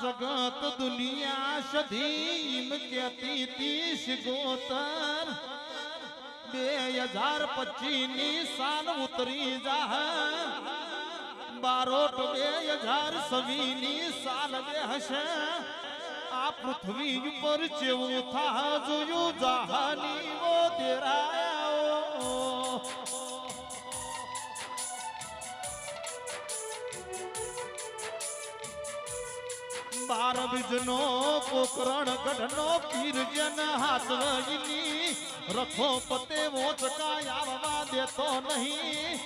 जगत दुनिया सधीम कहती 30 गोतर 2025 साल उतरी जा बारोट 2026 साल में हसे आ पृथ्वी पर जेवू था जोयू जहानी वो देरायो 12 बीजनो पोकरण गढ़नो पीर जन हाथ वहीनी रखो पते वो चकाया बाबा दे तो नहीं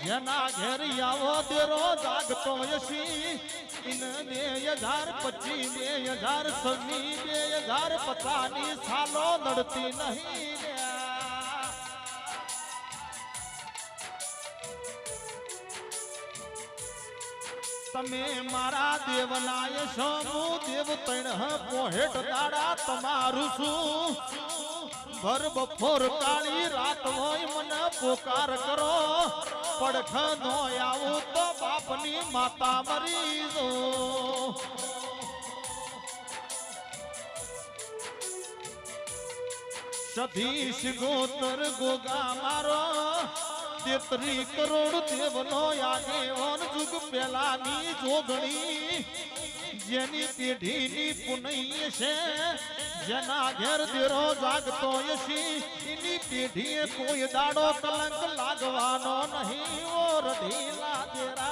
जना घेर आवो देरो जागतो यशी इन 2025 2026 2050 सालो लड़ती नहीं तमे मारा देवनाय समू देव तण पोहेट दाड़ा तमारू सु भर बफोर काली रात होय मन पुकार करो पड़ख नो आऊ तो बापनी माता मरी जो सधीश गोतर गोगा मारो 33 करोड़ देवनो आगे वन जुग पेलानी जोगणी जेनी पेढ़ीनी पुनई छे जना घेर देरो जागतो यशी इनी पेढ़ीए कोई दाड़ो कलंक लागवानो नहीं और ढीला देरा